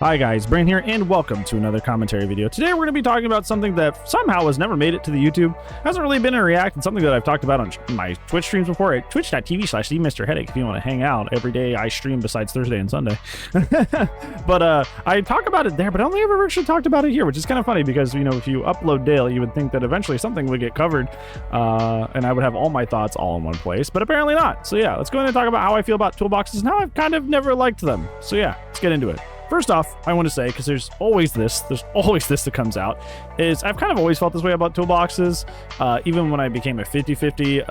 Hi guys, Brain here, and welcome to another commentary video. Today we're going to be talking about something that somehow has never made it to the YouTube, hasn't really been in React, and something that I've talked about on my Twitch streams before at twitch.tv/TheMrHeadache if you want to hang out. Every day I stream besides Thursday and Sunday. But I talk about it there, but I only ever actually talked about it here, which is kind of funny because, you know, if you upload daily, you would think that eventually something would get covered, and I would have all my thoughts all in one place, but apparently not. So yeah, let's go ahead and talk about how I feel about toolboxes and how I've kind of never liked them. So yeah, let's get into it. First off, I want to say, because there's always this that comes out, is I've kind of always felt this way about toolboxes, even when I became a 50-50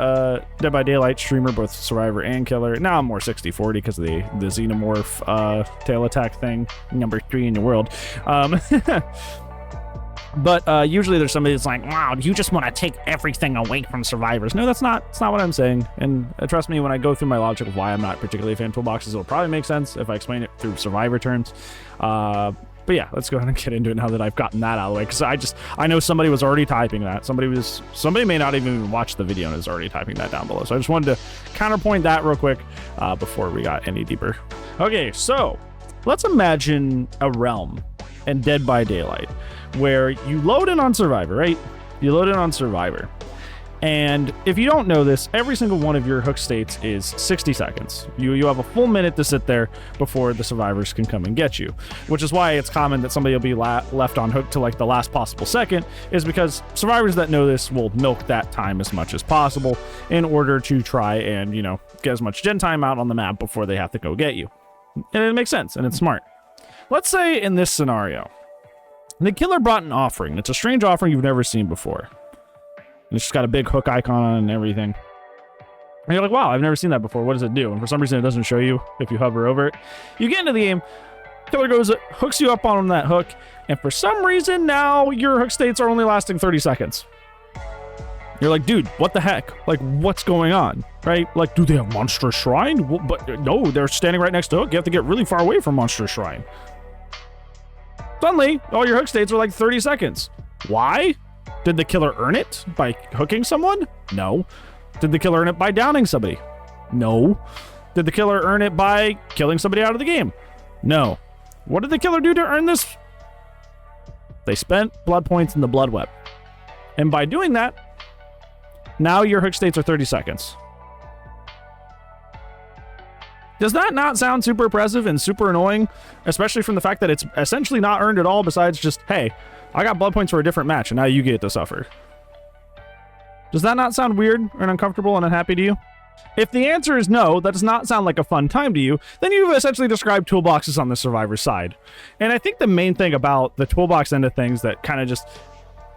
Dead by Daylight streamer, both Survivor and Killer. Now I'm more 60-40 because of the Xenomorph tail attack thing, number 3 in the world. But usually there's somebody that's like, wow, you just want to take everything away from survivors. No, that's not what I'm saying. And trust me, when I go through my logic of why I'm not particularly a fan of toolboxes, it'll probably make sense if I explain it through survivor terms. But yeah, let's go ahead and get into it now that I've gotten that out of the way. Because I know somebody was already typing that. Somebody may not even watch the video and is already typing that down below. So I just wanted to counterpoint that real quick before we got any deeper. Okay, so let's imagine a realm in Dead by Daylight where you load in on Survivor, right? You load in on Survivor. And if you don't know this, every single one of your hook states is 60 seconds. You have a full minute to sit there before the survivors can come and get you, which is why it's common that somebody will be left on hook to like the last possible second, is because survivors that know this will milk that time as much as possible in order to try and, you know, get as much gen time out on the map before they have to go get you. And it makes sense and it's smart. Let's say in this scenario, the killer brought an offering. It's a strange offering you've never seen before. It's just got a big hook icon on it and everything. And you're like, wow, I've never seen that before. What does it do? And for some reason, it doesn't show you if you hover over it. You get into the game, killer goes, hooks you up on that hook, and for some reason, now your hook states are only lasting 30 seconds. You're like, dude, what the heck? Like, what's going on, right? Like, do they have Monstrous Shrine? But no, they're standing right next to hook. You have to get really far away from Monstrous Shrine. Suddenly, all your hook states are like 30 seconds. Why? Did the killer earn it by hooking someone? No. Did the killer earn it by downing somebody? No. Did the killer earn it by killing somebody out of the game? No. What did the killer do to earn this? They spent blood points in the blood web. And by doing that, now your hook states are 30 seconds. Does that not sound super oppressive and super annoying? Especially from the fact that it's essentially not earned at all besides just, hey, I got blood points for a different match and now you get to suffer. Does that not sound weird and uncomfortable and unhappy to you? If the answer is no, that does not sound like a fun time to you, then you've essentially described toolboxes on the survivor side. And I think the main thing about the toolbox end of things that kind of just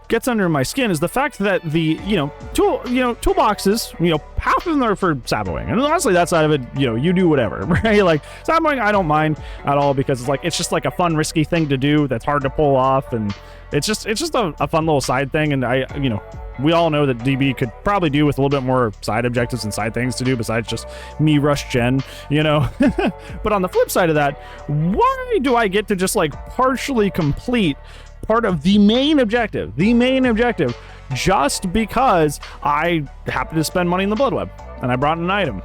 gets under my skin is the fact that the toolboxes, half of them are for saboing, and honestly that side of it, you do whatever, right? Like saboing I don't mind at all because it's just like a fun risky thing to do that's hard to pull off, and it's just a fun little side thing. And we all know that DB could probably do with a little bit more side objectives and side things to do besides just me rush gen, But on the flip side of that, why do I get to just like partially complete part of the main objective, just because I happen to spend money in the blood web and I brought an item?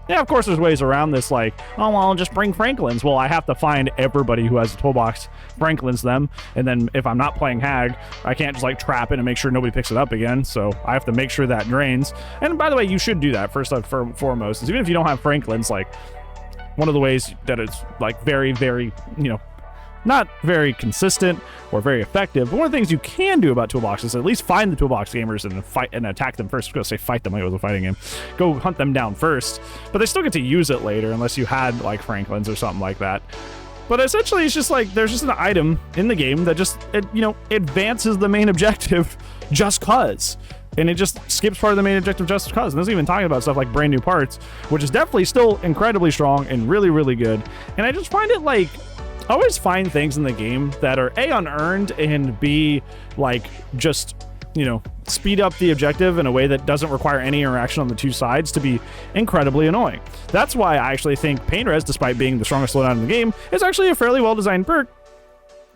Yeah, of course there's ways around this, like, oh, well, I'll just bring Franklin's. Well, I have to find everybody who has a toolbox, Franklin's them, and then if I'm not playing Hag, I can't just like trap it and make sure nobody picks it up again, so I have to make sure that drains. And by the way, you should do that first and foremost, is even if you don't have Franklin's, like, one of the ways that it's like very, very, not very consistent or very effective, but one of the things you can do about toolboxes is at least find the toolbox gamers and fight and attack them first. I was gonna say fight them like it was a fighting game. Go hunt them down first, but they still get to use it later unless you had like Franklin's or something like that. But essentially it's just like there's just an item in the game that just advances the main objective just cause. And it just skips part of the main objective just because. And this is even talking about stuff like brand new parts, which is definitely still incredibly strong and really, really good. And I just find it like, I always find things in the game that are A, unearned, and B, like, just, speed up the objective in a way that doesn't require any interaction on the two sides to be incredibly annoying. That's why I actually think Pain Res, despite being the strongest slowdown in the game, is actually a fairly well-designed perk,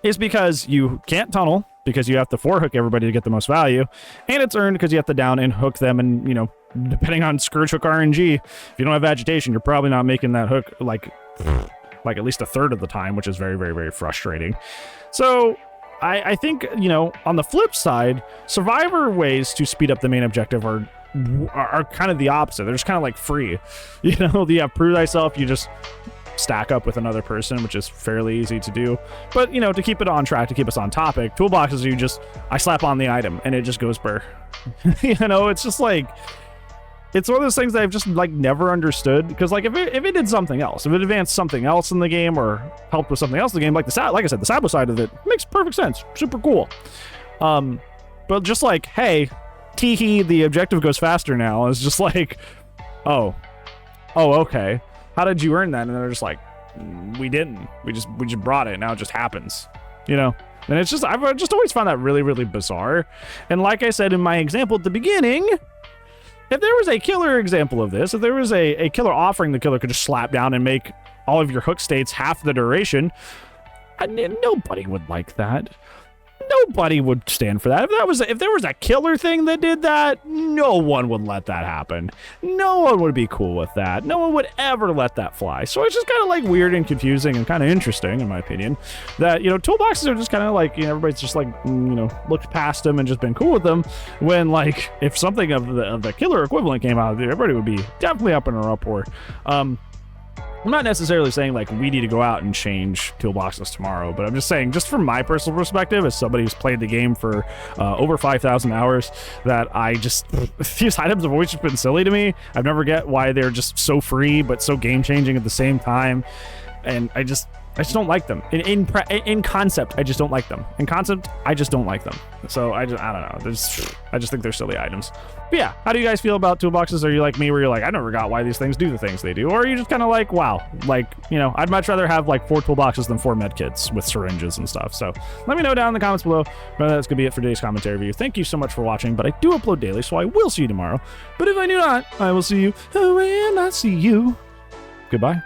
is because you can't tunnel, because you have to four hook everybody to get the most value, and it's earned because you have to down and hook them, and, depending on Scourge Hook RNG, if you don't have agitation, you're probably not making that hook, like, like at least a third of the time, which is very, very, very frustrating. So I think, you know, on the flip side, survivor ways to speed up the main objective are kind of the opposite. They're just kind of like free. You know, you have prove thyself, you just stack up with another person, which is fairly easy to do. But, you know, to keep it on track, to keep us on topic, toolboxes, I slap on the item and it just goes burr. You know, it's just like, it's one of those things that I've just like never understood, because like if it did something else, if it advanced something else in the game or helped with something else in the game, like like I said, the Sabo side of it makes perfect sense, super cool. But just like, hey, tee-hee, the objective goes faster now, is just like, oh, okay, how did you earn that? And they're just like, we didn't, we just brought it, now it just happens, you know. And it's just, I've just always found that really, really bizarre. And like I said in my example at the beginning, if there was a killer example of this, if there was a killer offering the killer could just slap down and make all of your hook states half the duration, nobody would like that. Nobody would stand for that. If there was a killer thing that did that, no one would let that happen. No one would be cool with that. No one would ever let that fly. So it's just kind of like weird and confusing and kind of interesting, in my opinion, that, you know, toolboxes are just kind of like, you know, everybody's just like, you know, looked past them and just been cool with them, when like if something of the killer equivalent came out, everybody would be definitely up in an uproar. I'm not necessarily saying like we need to go out and change toolboxes tomorrow, but I'm just saying, just from my personal perspective, as somebody who's played the game for over 5,000 hours, that I just, these items have always just been silly to me. I've never get why they're just so free but so game changing at the same time, and I just don't like them. In concept, I just don't like them. In concept, I just don't like them. So I don't know. I just think they're silly items. But yeah, how do you guys feel about toolboxes? Are you like me, where you're like, I never got why these things do the things they do? Or are you just kind of like, wow, like, you know, I'd much rather have like 4 toolboxes than 4 med kits with syringes and stuff. So let me know down in the comments below. But that's gonna be it for today's commentary review. Thank you so much for watching, but I do upload daily, so I will see you tomorrow. But if I do not, I will see you when I see you. Goodbye.